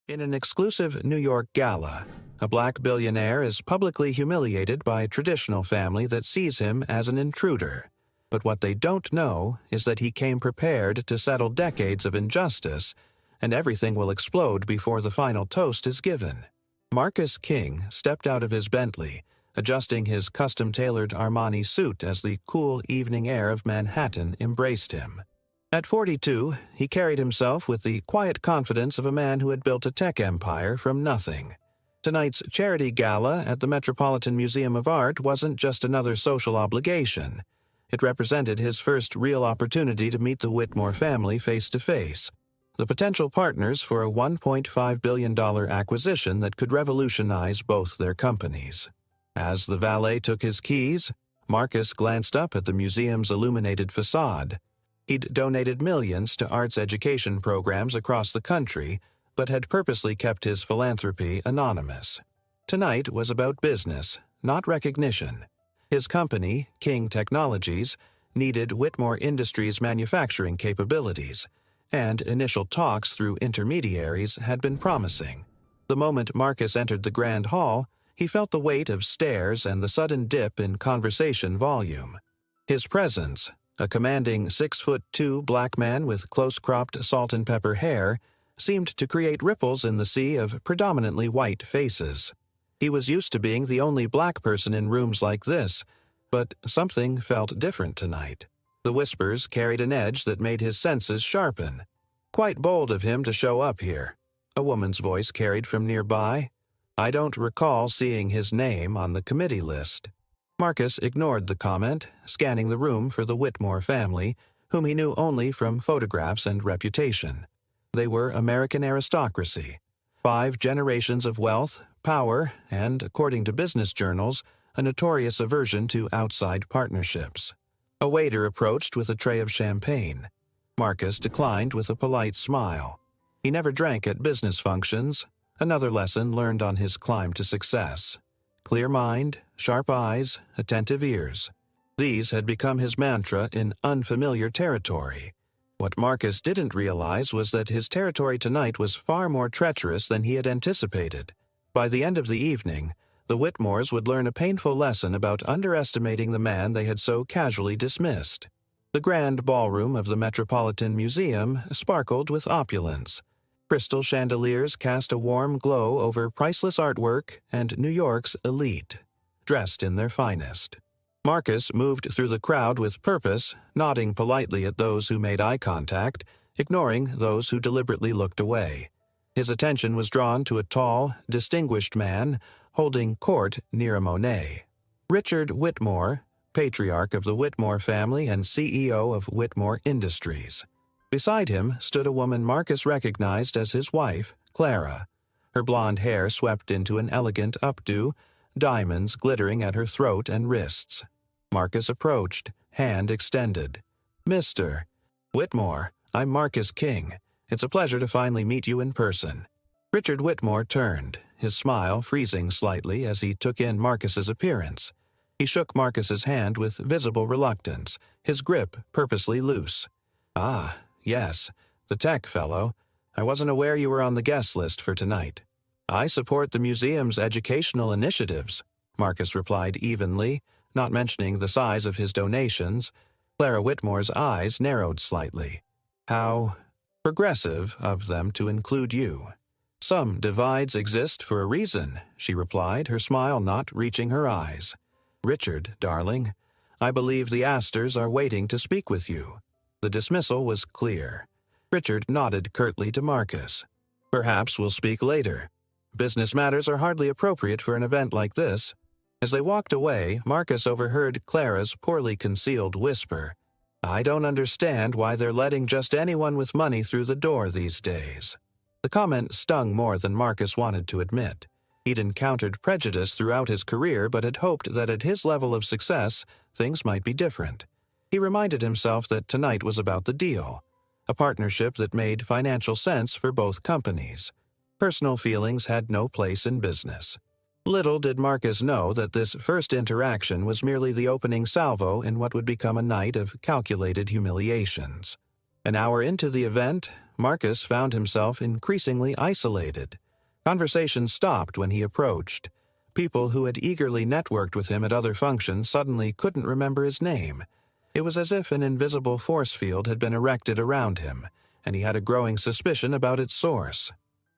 In an exclusive New York gala, a black billionaire is publicly humiliated by a traditional family that sees him as an intruder. But what they don't know is that he came prepared to settle decades of injustice, and everything will explode before the final toast is given. Marcus King stepped out of his Bentley, adjusting his custom-tailored Armani suit as the cool evening air of Manhattan embraced him. At 42, he carried himself with the quiet confidence of a man who had built a tech empire from nothing. Tonight's charity gala at the Metropolitan Museum of Art wasn't just another social obligation. It represented his first real opportunity to meet the Whitmore family face-to-face, the potential partners for a $1.5 billion acquisition that could revolutionize both their companies. As the valet took his keys, Marcus glanced up at the museum's illuminated facade. He'd donated millions to arts education programs across the country, but had purposely kept his philanthropy anonymous. Tonight was about business, not recognition. His company, King Technologies, needed Whitmore Industries' manufacturing capabilities, and initial talks through intermediaries had been promising. The moment Marcus entered the grand hall, he felt the weight of stares and the sudden dip in conversation volume. His presence, a commanding 6'2" black man with close-cropped salt-and-pepper hair, seemed to create ripples in the sea of predominantly white faces. He was used to being the only black person in rooms like this, but something felt different tonight. The whispers carried an edge that made his senses sharpen. "Quite bold of him to show up here," a woman's voice carried from nearby. "I don't recall seeing his name on the committee list." Marcus ignored the comment, scanning the room for the Whitmore family, whom he knew only from photographs and reputation. They were American aristocracy, 5 generations of wealth, power, and, according to business journals, a notorious aversion to outside partnerships. A waiter approached with a tray of champagne. Marcus declined with a polite smile. He never drank at business functions, another lesson learned on his climb to success. Clear mind, sharp eyes, attentive ears. These had become his mantra in unfamiliar territory. What Marcus didn't realize was that his territory tonight was far more treacherous than he had anticipated. By the end of the evening, the Whitmores would learn a painful lesson about underestimating the man they had so casually dismissed. The grand ballroom of the Metropolitan Museum sparkled with opulence. Crystal chandeliers cast a warm glow over priceless artwork and New York's elite, dressed in their finest. Marcus moved through the crowd with purpose, nodding politely at those who made eye contact, ignoring those who deliberately looked away. His attention was drawn to a tall, distinguished man holding court near a Monet. Richard Whitmore, patriarch of the Whitmore family and CEO of Whitmore Industries. Beside him stood a woman Marcus recognized as his wife, Clara. Her blonde hair swept into an elegant updo, diamonds glittering at her throat and wrists. Marcus approached, hand extended. "Mr. Whitmore, I'm Marcus King. It's a pleasure to finally meet you in person." Richard Whitmore turned, his smile freezing slightly as he took in Marcus's appearance. He shook Marcus's hand with visible reluctance, his grip purposely loose. "Ah, yes, the tech fellow. I wasn't aware you were on the guest list for tonight." "I support the museum's educational initiatives," Marcus replied evenly, not mentioning the size of his donations. Clara Whitmore's eyes narrowed slightly. "How progressive of them to include you." "Some divides exist for a reason," she replied, her smile not reaching her eyes. "Richard, darling, I believe the Astors are waiting to speak with you." The dismissal was clear. Richard nodded curtly to Marcus. "Perhaps we'll speak later. Business matters are hardly appropriate for an event like this." As they walked away, Marcus overheard Clara's poorly concealed whisper, "I don't understand why they're letting just anyone with money through the door these days." The comment stung more than Marcus wanted to admit. He'd encountered prejudice throughout his career but had hoped that at his level of success, things might be different. He reminded himself that tonight was about the deal, a partnership that made financial sense for both companies. Personal feelings had no place in business. Little did Marcus know that this first interaction was merely the opening salvo in what would become a night of calculated humiliations. An hour into the event, Marcus found himself increasingly isolated. Conversation stopped when he approached. People who had eagerly networked with him at other functions suddenly couldn't remember his name. It was as if an invisible force field had been erected around him, and he had a growing suspicion about its source.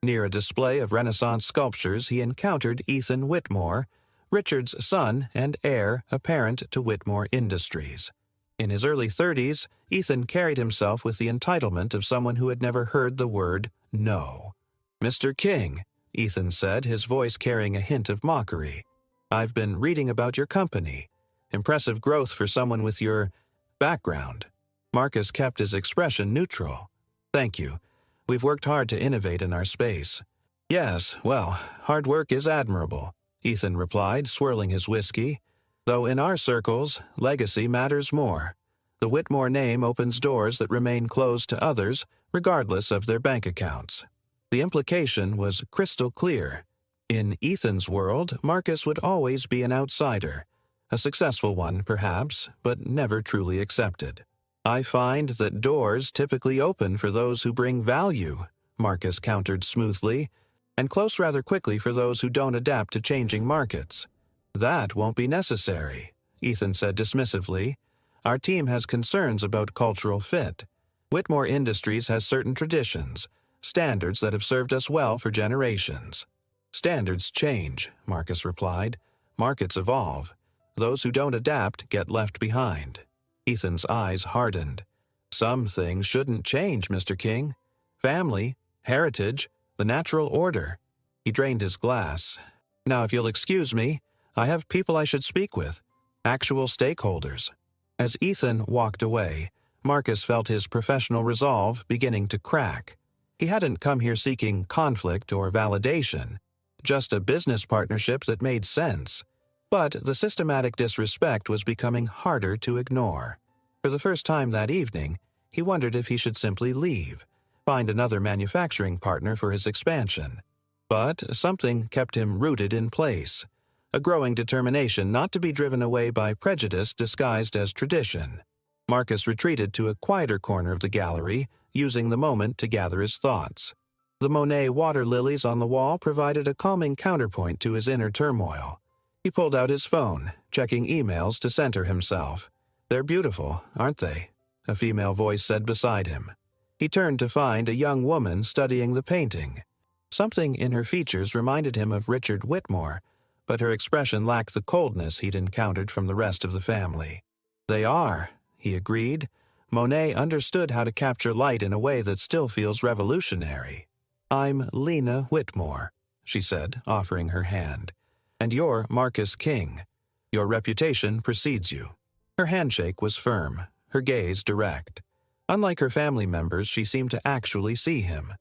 Near a display of Renaissance sculptures, he encountered Ethan Whitmore, Richard's son and heir apparent to Whitmore Industries. In his early 30s, Ethan carried himself with the entitlement of someone who had never heard the word no. "Mr. King," Ethan said, his voice carrying a hint of mockery, "I've been reading about your company. Impressive growth for someone with your background." Marcus kept his expression neutral. "Thank you. We've worked hard to innovate in our space." "Yes, well, hard work is admirable," Ethan replied, swirling his whiskey. "Though in our circles, legacy matters more. The Whitmore name opens doors that remain closed to others, regardless of their bank accounts." The implication was crystal clear. In Ethan's world, Marcus would always be an outsider. A successful one, perhaps, but never truly accepted. "I find that doors typically open for those who bring value," Marcus countered smoothly, "and close rather quickly for those who don't adapt to changing markets." "That won't be necessary," Ethan said dismissively. "Our team has concerns about cultural fit. Whitmore Industries has certain traditions, standards that have served us well for generations." "Standards change," Marcus replied. "Markets evolve. Those who don't adapt get left behind." Ethan's eyes hardened. "Some things shouldn't change, Mr. King. Family, heritage, the natural order." He drained his glass. "Now, if you'll excuse me, I have people I should speak with. Actual stakeholders." As Ethan walked away, Marcus felt his professional resolve beginning to crack. He hadn't come here seeking conflict or validation, just a business partnership that made sense. But the systematic disrespect was becoming harder to ignore. For the first time that evening, he wondered if he should simply leave, find another manufacturing partner for his expansion. But something kept him rooted in place, a growing determination not to be driven away by prejudice disguised as tradition. Marcus retreated to a quieter corner of the gallery, using the moment to gather his thoughts. The Monet water lilies on the wall provided a calming counterpoint to his inner turmoil. He pulled out his phone, checking emails to center himself. "They're beautiful, aren't they?" a female voice said beside him. He turned to find a young woman studying the painting. Something in her features reminded him of Richard Whitmore, but her expression lacked the coldness he'd encountered from the rest of the family. "They are," he agreed. "Monet understood how to capture light in a way that still feels revolutionary." "I'm Lena Whitmore," she said, offering her hand. "And you're Marcus King. Your reputation precedes you." Her handshake was firm, her gaze direct. Unlike her family members, she seemed to actually see him.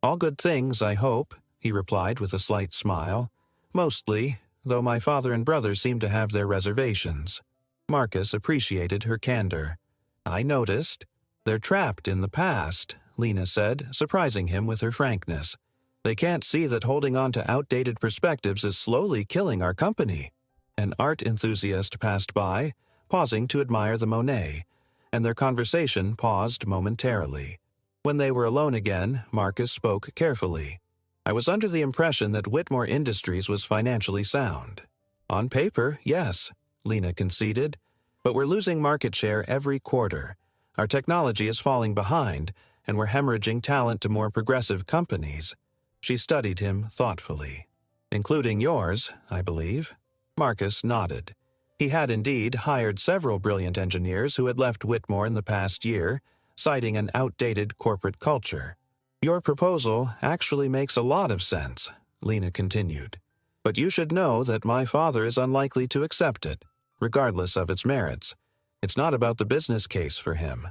"All good things, I hope," he replied with a slight smile. "Mostly, though my father and brother seem to have their reservations." Marcus appreciated her candor. "I noticed. They're trapped in the past," Lena said, surprising him with her frankness. "They can't see that holding on to outdated perspectives is slowly killing our company." An art enthusiast passed by, pausing to admire the Monet, and their conversation paused momentarily. When they were alone again, Marcus spoke carefully. "I was under the impression that Whitmore Industries was financially sound." "On paper, yes," Lena conceded. "But we're losing market share every quarter. Our technology is falling behind, and we're hemorrhaging talent to more progressive companies." She studied him thoughtfully. "Including yours, I believe." Marcus nodded. He had indeed hired several brilliant engineers who had left Whitmore in the past year, citing an outdated corporate culture. "Your proposal actually makes a lot of sense," Lena continued. "But you should know that my father is unlikely to accept it, regardless of its merits. It's not about the business case for him.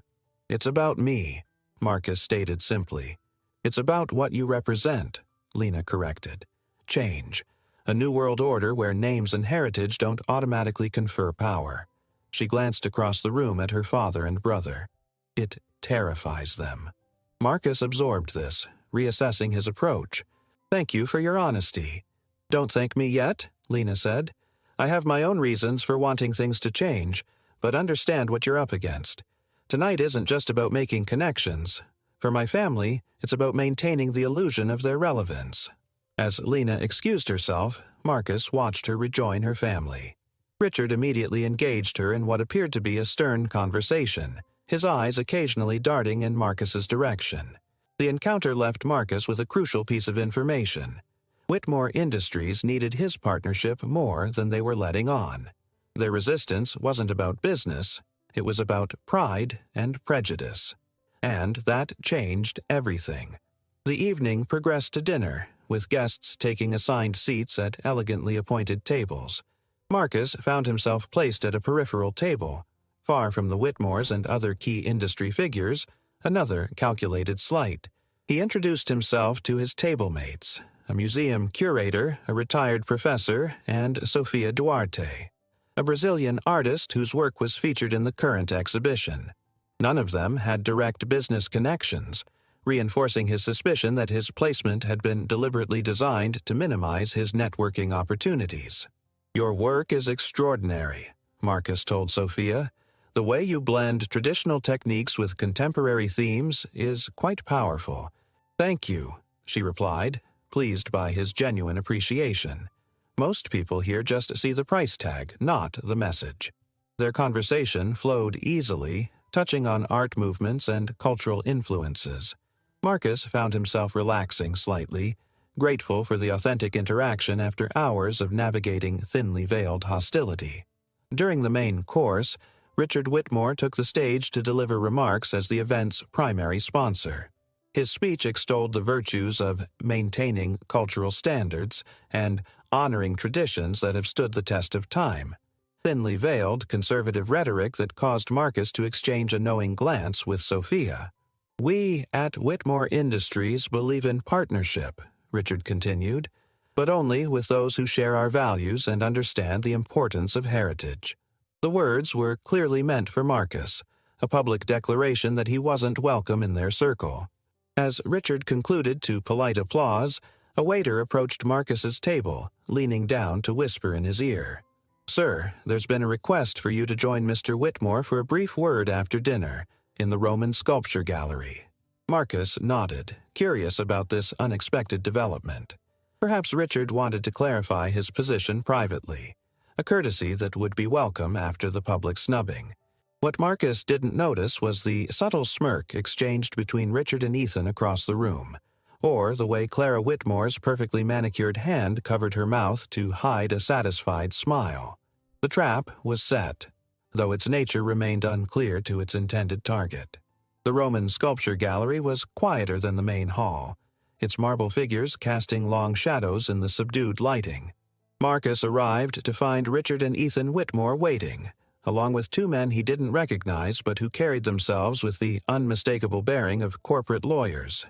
It's about me," Marcus stated simply. "It's about what you represent," Lena corrected. "Change. A new world order where names and heritage don't automatically confer power." She glanced across the room at her father and brother. "It terrifies them." Marcus absorbed this, reassessing his approach. "Thank you for your honesty." "Don't thank me yet," Lena said. "I have my own reasons for wanting things to change, but understand what you're up against. Tonight isn't just about making connections. For my family, it's about maintaining the illusion of their relevance." As Lena excused herself, Marcus watched her rejoin her family. Richard immediately engaged her in what appeared to be a stern conversation, his eyes occasionally darting in Marcus's direction. The encounter left Marcus with a crucial piece of information. Whitmore Industries needed his partnership more than they were letting on. Their resistance wasn't about business, it was about pride and prejudice. And that changed everything. The evening progressed to dinner, with guests taking assigned seats at elegantly appointed tables. Marcus found himself placed at a peripheral table, far from the Whitmores and other key industry figures, another calculated slight. He introduced himself to his table mates, a museum curator, a retired professor, and Sofia Duarte, a Brazilian artist whose work was featured in the current exhibition. None of them had direct business connections, reinforcing his suspicion that his placement had been deliberately designed to minimize his networking opportunities. "Your work is extraordinary," Marcus told Sophia. "The way you blend traditional techniques with contemporary themes is quite powerful." "Thank you," she replied, pleased by his genuine appreciation. Most people here just see the price tag, not the message. Their conversation flowed easily, touching on art movements and cultural influences. Marcus found himself relaxing slightly, grateful for the authentic interaction after hours of navigating thinly veiled hostility. During the main course, Richard Whitmore took the stage to deliver remarks as the event's primary sponsor. His speech extolled the virtues of maintaining cultural standards and honoring traditions that have stood the test of time. Thinly veiled conservative rhetoric that caused Marcus to exchange a knowing glance with Sophia. "We at Whitmore Industries believe in partnership," Richard continued, "but only with those who share our values and understand the importance of heritage." The words were clearly meant for Marcus, a public declaration that he wasn't welcome in their circle. As Richard concluded to polite applause, a waiter approached Marcus's table, leaning down to whisper in his ear. "Sir, there's been a request for you to join Mr. Whitmore for a brief word after dinner, in the Roman Sculpture Gallery." Marcus nodded, curious about this unexpected development. Perhaps Richard wanted to clarify his position privately, a courtesy that would be welcome after the public snubbing. What Marcus didn't notice was the subtle smirk exchanged between Richard and Ethan across the room, or the way Clara Whitmore's perfectly manicured hand covered her mouth to hide a satisfied smile. The trap was set, though its nature remained unclear to its intended target. The Roman Sculpture Gallery was quieter than the main hall, its marble figures casting long shadows in the subdued lighting. Marcus arrived to find Richard and Ethan Whitmore waiting, along with two men he didn't recognize but who carried themselves with the unmistakable bearing of corporate lawyers.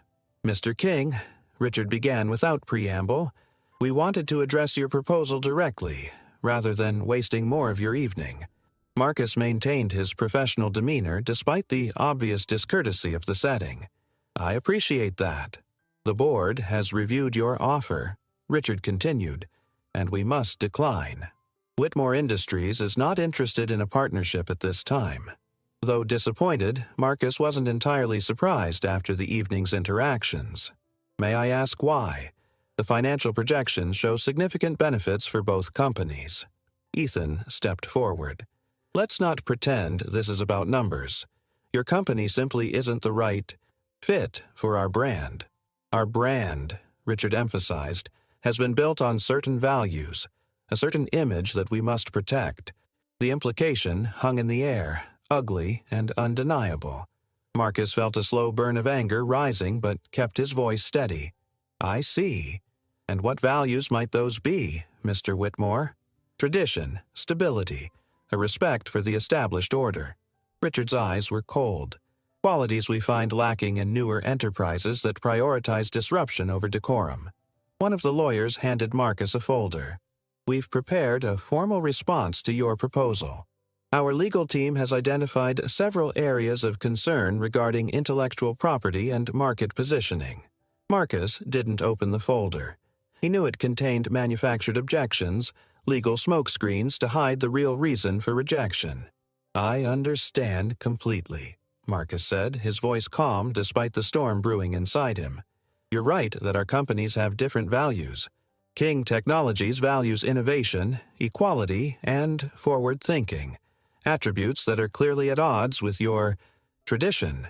"Mr. King," Richard began without preamble, "we wanted to address your proposal directly, rather than wasting more of your evening." Marcus maintained his professional demeanor despite the obvious discourtesy of the setting. "I appreciate that. The board has reviewed your offer," Richard continued, "and we must decline. Whitmore Industries is not interested in a partnership at this time." Though disappointed, Marcus wasn't entirely surprised after the evening's interactions. "May I ask why? The financial projections show significant benefits for both companies." Ethan stepped forward. "Let's not pretend this is about numbers. Your company simply isn't the right fit for our brand." "Our brand," Richard emphasized, "has been built on certain values, a certain image that we must protect." The implication hung in the air, ugly and undeniable. Marcus felt a slow burn of anger rising but kept his voice steady. "I see. And what values might those be, Mr. Whitmore?" "Tradition, stability, a respect for the established order." Richard's eyes were cold, qualities we find lacking in newer enterprises that prioritize disruption over decorum. One of the lawyers handed Marcus a folder. "We've prepared a formal response to your proposal. Our legal team has identified several areas of concern regarding intellectual property and market positioning." Marcus didn't open the folder. He knew it contained manufactured objections, legal smokescreens to hide the real reason for rejection. "I understand completely," Marcus said, his voice calm despite the storm brewing inside him. "You're right that our companies have different values. King Technologies values innovation, equality, and forward thinking, attributes that are clearly at odds with your tradition."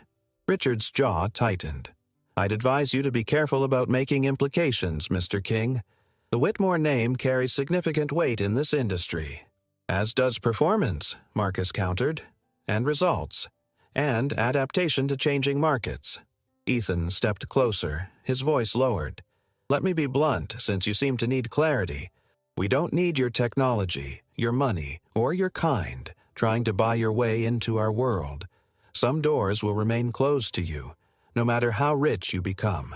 Richard's jaw tightened. "I'd advise you to be careful about making implications, Mr. King. The Whitmore name carries significant weight in this industry." "As does performance," Marcus countered, "and results, and adaptation to changing markets." Ethan stepped closer, his voice lowered. "Let me be blunt, since you seem to need clarity. We don't need your technology, your money, or your kind trying to buy your way into our world. Some doors will remain closed to you, no matter how rich you become."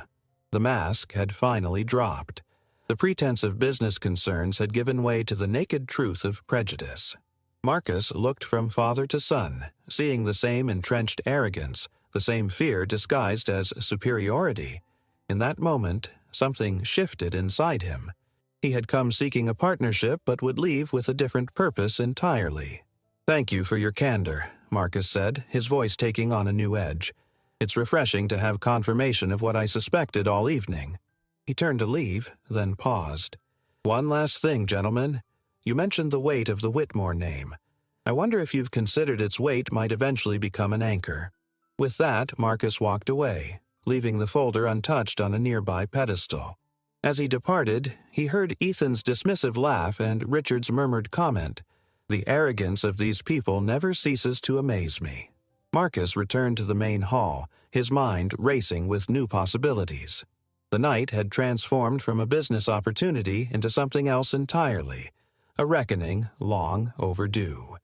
The mask had finally dropped. The pretense of business concerns had given way to the naked truth of prejudice. Marcus looked from father to son, seeing the same entrenched arrogance, the same fear disguised as superiority. In that moment, something shifted inside him. He had come seeking a partnership but would leave with a different purpose entirely. "Thank you for your candor," Marcus said, his voice taking on a new edge. "It's refreshing to have confirmation of what I suspected all evening." He turned to leave, then paused. "One last thing, gentlemen. You mentioned the weight of the Whitmore name. I wonder if you've considered its weight might eventually become an anchor." With that, Marcus walked away, leaving the folder untouched on a nearby pedestal. As he departed, he heard Ethan's dismissive laugh and Richard's murmured comment, "The arrogance of these people never ceases to amaze me." Marcus returned to the main hall, his mind racing with new possibilities. The night had transformed from a business opportunity into something else entirely, a reckoning long overdue.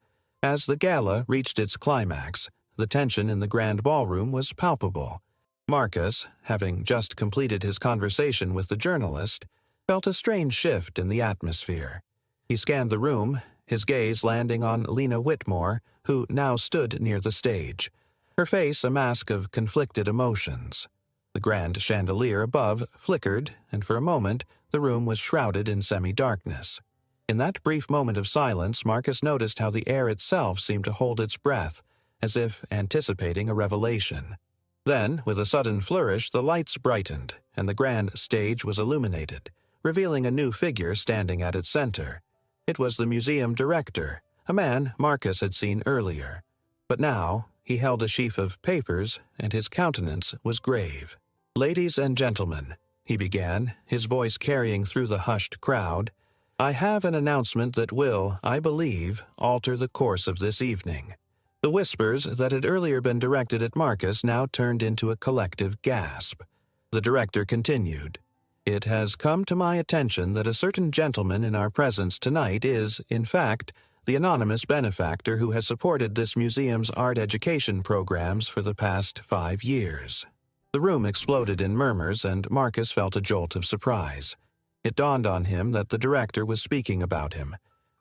As the gala reached its climax, the tension in the grand ballroom was palpable. Marcus, having just completed his conversation with the journalist, felt a strange shift in the atmosphere. He scanned the room, his gaze landing on Lena Whitmore, who now stood near the stage, her face a mask of conflicted emotions. The grand chandelier above flickered, and for a moment the room was shrouded in semi-darkness. In that brief moment of silence, Marcus noticed how the air itself seemed to hold its breath, as if anticipating a revelation. Then, with a sudden flourish, the lights brightened, and the grand stage was illuminated, revealing a new figure standing at its center. It was the museum director, a man Marcus had seen earlier. But now, he held a sheaf of papers, and his countenance was grave. "Ladies and gentlemen," he began, his voice carrying through the hushed crowd, "I have an announcement that will, I believe, alter the course of this evening." The whispers that had earlier been directed at Marcus now turned into a collective gasp. The director continued, "It has come to my attention that a certain gentleman in our presence tonight is, in fact, the anonymous benefactor who has supported this museum's art education programs for the past 5 years." The room exploded in murmurs, and Marcus felt a jolt of surprise. It dawned on him that the director was speaking about him,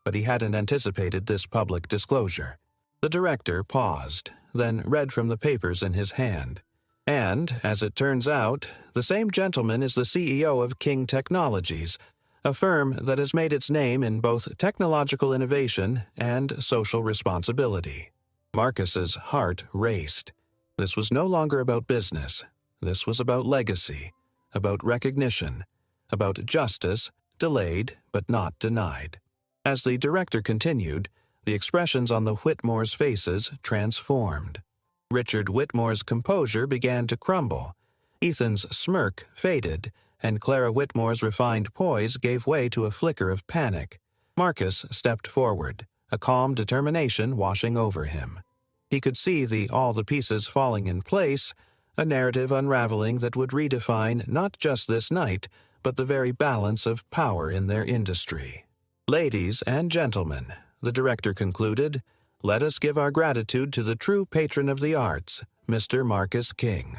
but he hadn't anticipated this public disclosure. The director paused, then read from the papers in his hand. "And, as it turns out, the same gentleman is the CEO of King Technologies, a firm that has made its name in both technological innovation and social responsibility." Marcus's heart raced. This was no longer about business. This was about legacy, about recognition, about justice, delayed but not denied. As the director continued, the expressions on the Whitmores' faces transformed. Richard Whitmore's composure began to crumble. Ethan's smirk faded, and Clara Whitmore's refined poise gave way to a flicker of panic. Marcus stepped forward, a calm determination washing over him. He could see all the pieces falling in place, a narrative unraveling that would redefine not just this night, but the very balance of power in their industry. "Ladies and gentlemen," the director concluded, "let us give our gratitude to the true patron of the arts, Mr. Marcus King."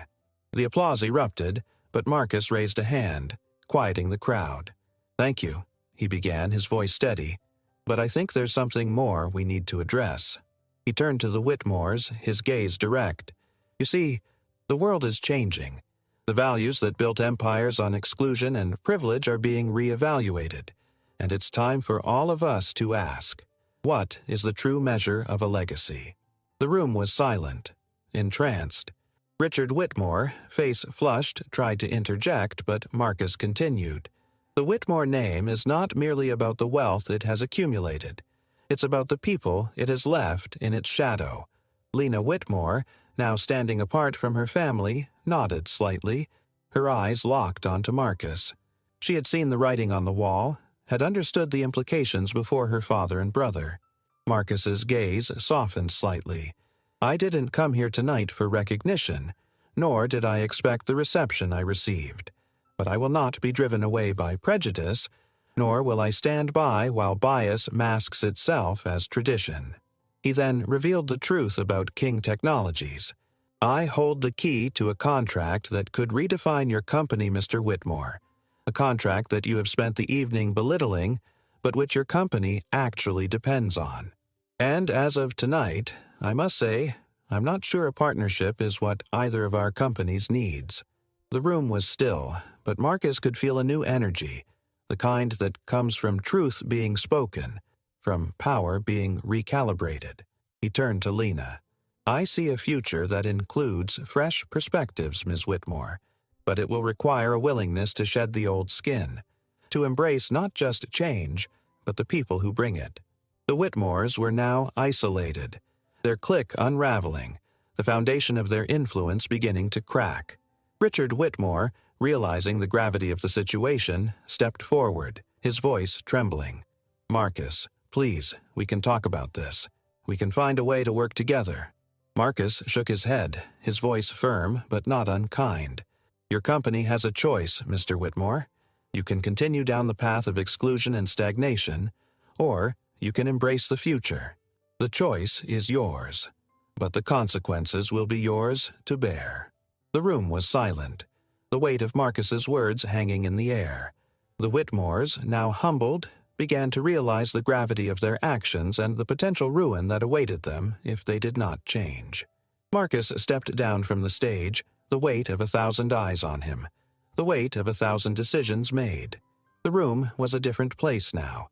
The applause erupted, but Marcus raised a hand, quieting the crowd. "Thank you," he began, his voice steady, "but I think there's something more we need to address." He turned to the Whitmores, his gaze direct. "You see, the world is changing. The values that built empires on exclusion and privilege are being re-evaluated, and it's time for all of us to ask, what is the true measure of a legacy?" The room was silent. entranced. Richard Whitmore, face flushed, tried to interject, but Marcus continued. The Whitmore name is not merely about the wealth it has accumulated. It's about the people it has left in its shadow. Lena Whitmore, now standing apart from her family, nodded slightly, her eyes locked onto Marcus. She had seen the writing on the wall, had understood the implications before her father and brother. Marcus's gaze softened slightly. I didn't come here tonight for recognition, nor did I expect the reception I received. But I will not be driven away by prejudice, nor will I stand by while bias masks itself as tradition. He then revealed the truth about King Technologies. I hold the key to a contract that could redefine your company, Mr. Whitmore. A contract that you have spent the evening belittling, but which your company actually depends on. And as of tonight, I must say, I'm not sure a partnership is what either of our companies needs. The room was still, but Marcus could feel a new energy, the kind that comes from truth being spoken, from power being recalibrated. He turned to Lena. I see a future that includes fresh perspectives, Ms. Whitmore, but it will require a willingness to shed the old skin, to embrace not just change, but the people who bring it. The Whitmores were now isolated, their clique unraveling, the foundation of their influence beginning to crack. Richard Whitmore, realizing the gravity of the situation, stepped forward, his voice trembling. Marcus, please, we can talk about this. We can find a way to work together. Marcus shook his head, his voice firm but not unkind. Your company has a choice, Mr. Whitmore. You can continue down the path of exclusion and stagnation, or you can embrace the future. The choice is yours, but the consequences will be yours to bear. The room was silent, the weight of Marcus's words hanging in the air. The Whitmores, now humbled, began to realize the gravity of their actions and the potential ruin that awaited them if they did not change. Marcus stepped down from the stage, the weight of 1,000 eyes on him, the weight of 1,000 decisions made. The room was a different place now,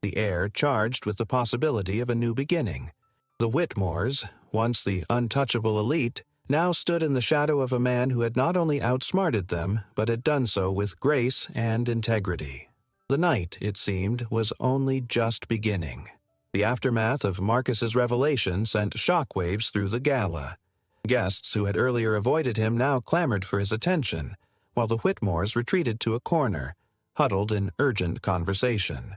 the air charged with the possibility of a new beginning. The Whitmores, once the untouchable elite, now stood in the shadow of a man who had not only outsmarted them, but had done so with grace and integrity. The night, it seemed, was only just beginning. The aftermath of Marcus's revelation sent shockwaves through the gala. Guests who had earlier avoided him now clamored for his attention, while the Whitmores retreated to a corner, huddled in urgent conversation.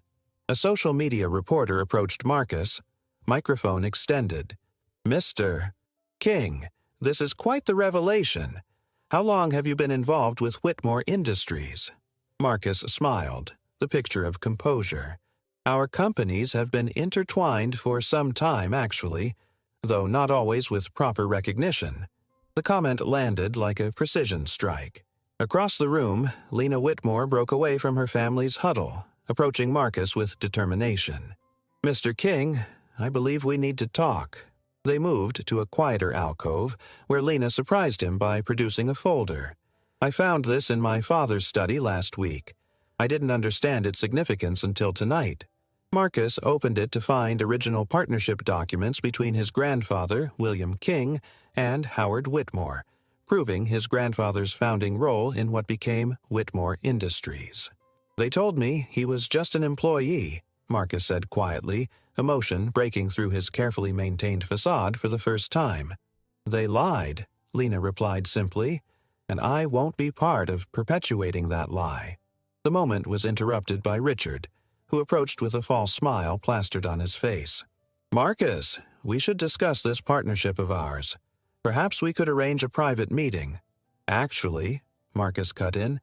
A social media reporter approached Marcus, microphone extended. Mr. King, this is quite the revelation. How long have you been involved with Whitmore Industries? Marcus smiled, the picture of composure. Our companies have been intertwined for some time, actually, though not always with proper recognition. The comment landed like a precision strike. Across the room, Lena Whitmore broke away from her family's huddle, approaching Marcus with determination. Mr. King, I believe we need to talk. They moved to a quieter alcove, where Lena surprised him by producing a folder. I found this in my father's study last week. I didn't understand its significance until tonight. Marcus opened it to find original partnership documents between his grandfather, William King, and Howard Whitmore, proving his grandfather's founding role in what became Whitmore Industries. They told me he was just an employee, Marcus said quietly, emotion breaking through his carefully maintained facade for the first time. They lied, Lena replied simply, and I won't be part of perpetuating that lie. The moment was interrupted by Richard, who approached with a false smile plastered on his face. Marcus, we should discuss this partnership of ours. Perhaps we could arrange a private meeting. Actually, Marcus cut in,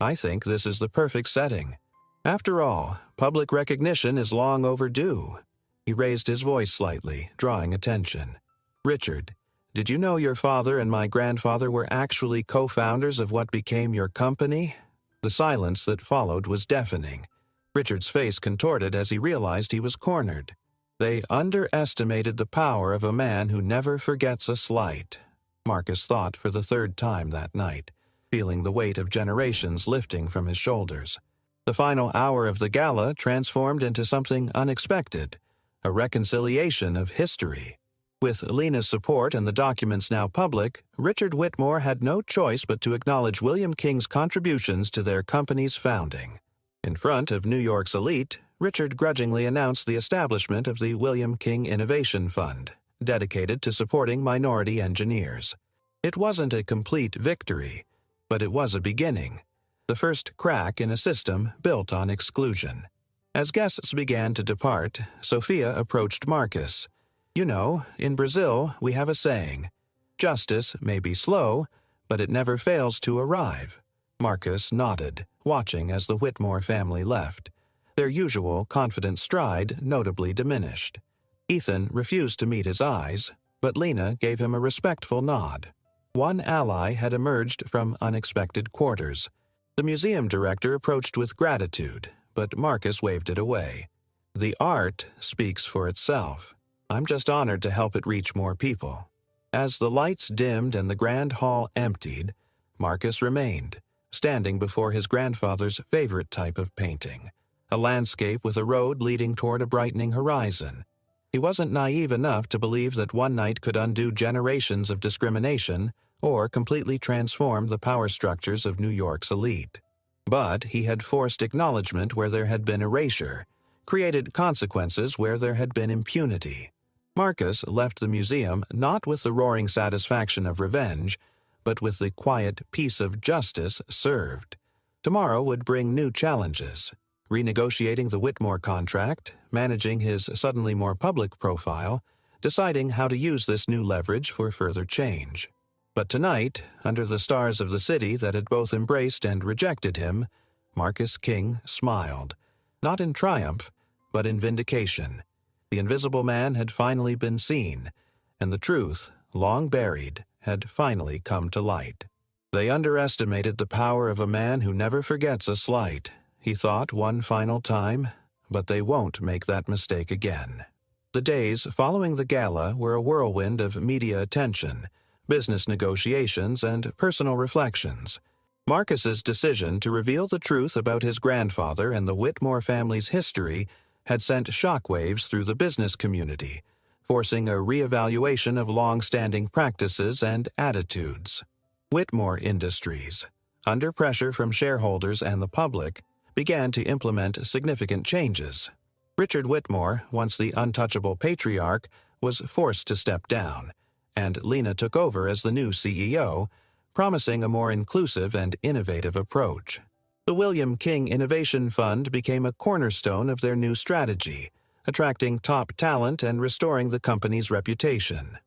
I think this is the perfect setting. After all, public recognition is long overdue. He raised his voice slightly, drawing attention. Richard, did you know your father and my grandfather were actually co-founders of what became your company? The silence that followed was deafening. Richard's face contorted as he realized he was cornered. They underestimated the power of a man who never forgets a slight, Marcus thought for the third time that night, feeling the weight of generations lifting from his shoulders. The final hour of the gala transformed into something unexpected, a reconciliation of history. With Lena's support and the documents now public, Richard Whitmore had no choice but to acknowledge William King's contributions to their company's founding. In front of New York's elite, Richard grudgingly announced the establishment of the William King Innovation Fund, dedicated to supporting minority engineers. It wasn't a complete victory, but it was a beginning, the first crack in a system built on exclusion. As guests began to depart, Sophia approached Marcus. "You know, in Brazil, we have a saying, 'Justice may be slow, but it never fails to arrive.'" Marcus nodded, watching as the Whitmore family left. Their usual confident stride notably diminished. Ethan refused to meet his eyes, but Lena gave him a respectful nod. One ally had emerged from unexpected quarters. The museum director approached with gratitude, but Marcus waved it away. "The art speaks for itself. I'm just honored to help it reach more people." As the lights dimmed and the grand hall emptied, Marcus remained, standing before his grandfather's favorite type of painting, a landscape with a road leading toward a brightening horizon. He wasn't naive enough to believe that one night could undo generations of discrimination or completely transform the power structures of New York's elite. But he had forced acknowledgement where there had been erasure, created consequences where there had been impunity. Marcus left the museum not with the roaring satisfaction of revenge, but with the quiet peace of justice served. Tomorrow would bring new challenges. Renegotiating the Whitmore contract, managing his suddenly more public profile, deciding how to use this new leverage for further change. But tonight, under the stars of the city that had both embraced and rejected him, Marcus King smiled, not in triumph, but in vindication. The Invisible Man had finally been seen, and the truth, long buried, had finally come to light. They underestimated the power of a man who never forgets a slight, he thought one final time, but they won't make that mistake again. The days following the gala were a whirlwind of media attention, business negotiations, and personal reflections. Marcus's decision to reveal the truth about his grandfather and the Whitmore family's history had sent shockwaves through the business community, forcing a reevaluation of long-standing practices and attitudes. Whitmore Industries, under pressure from shareholders and the public, began to implement significant changes. Richard Whitmore, once the untouchable patriarch, was forced to step down, and Lena took over as the new CEO, promising a more inclusive and innovative approach. The William King Innovation Fund became a cornerstone of their new strategy, attracting top talent and restoring the company's reputation.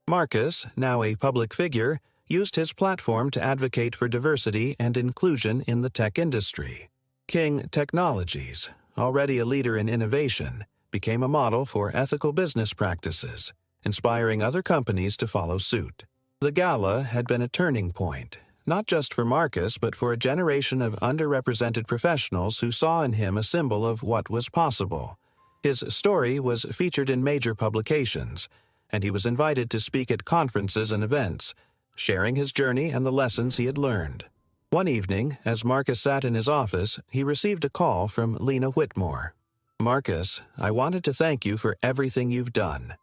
Marcus, now a public figure, used his platform to advocate for diversity and inclusion in the tech industry. King Technologies, already a leader in innovation, became a model for ethical business practices, inspiring other companies to follow suit. The gala had been a turning point, not just for Marcus but for a generation of underrepresented professionals who saw in him a symbol of what was possible. His story was featured in major publications, and he was invited to speak at conferences and events, sharing his journey and the lessons he had learned. One evening, as Marcus sat in his office, he received a call from Lena Whitmore. "Marcus, I wanted to thank you for everything you've done.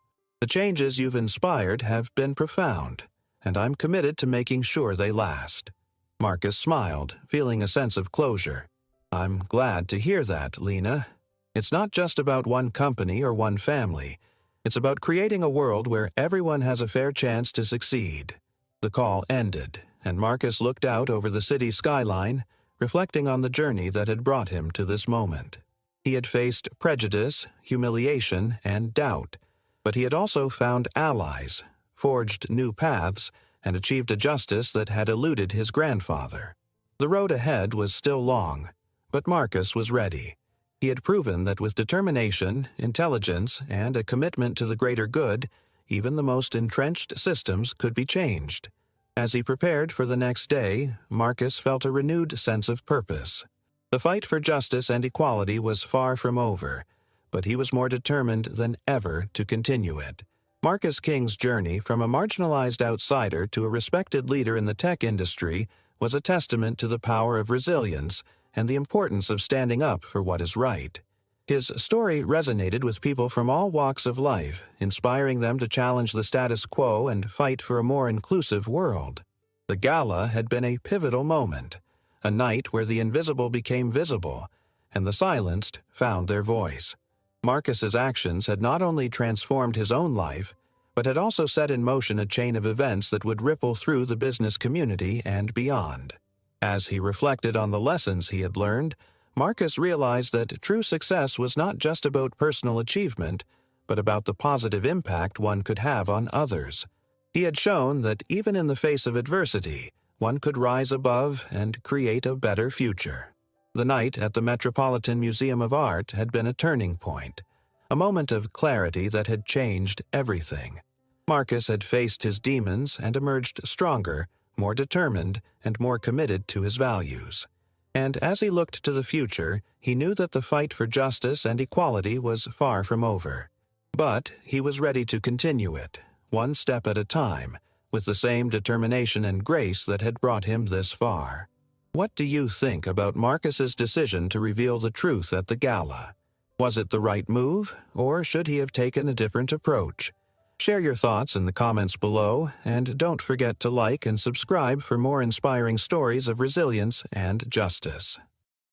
The changes you've inspired have been profound, and I'm committed to making sure they last." Marcus smiled, feeling a sense of closure. "I'm glad to hear that, Lena. It's not just about one company or one family. It's about creating a world where everyone has a fair chance to succeed." The call ended, and Marcus looked out over the city skyline, reflecting on the journey that had brought him to this moment. He had faced prejudice, humiliation, and doubt, but he had also found allies, forged new paths, and achieved a justice that had eluded his grandfather. The road ahead was still long, but Marcus was ready. He had proven that with determination, intelligence, and a commitment to the greater good, even the most entrenched systems could be changed. As he prepared for the next day, Marcus felt a renewed sense of purpose. The fight for justice and equality was far from over, but he was more determined than ever to continue it. Marcus King's journey from a marginalized outsider to a respected leader in the tech industry was a testament to the power of resilience and the importance of standing up for what is right. His story resonated with people from all walks of life, inspiring them to challenge the status quo and fight for a more inclusive world. The gala had been a pivotal moment, a night where the invisible became visible, and the silenced found their voice. Marcus's actions had not only transformed his own life, but had also set in motion a chain of events that would ripple through the business community and beyond. As he reflected on the lessons he had learned, Marcus realized that true success was not just about personal achievement, but about the positive impact one could have on others. He had shown that even in the face of adversity, one could rise above and create a better future. The night at the Metropolitan Museum of Art had been a turning point, a moment of clarity that had changed everything. Marcus had faced his demons and emerged stronger, more determined, and more committed to his values. And as he looked to the future, he knew that the fight for justice and equality was far from over. But he was ready to continue it, one step at a time, with the same determination and grace that had brought him this far. What do you think about Marcus's decision to reveal the truth at the gala? Was it the right move, or should he have taken a different approach? Share your thoughts in the comments below, and don't forget to like and subscribe for more inspiring stories of resilience and justice.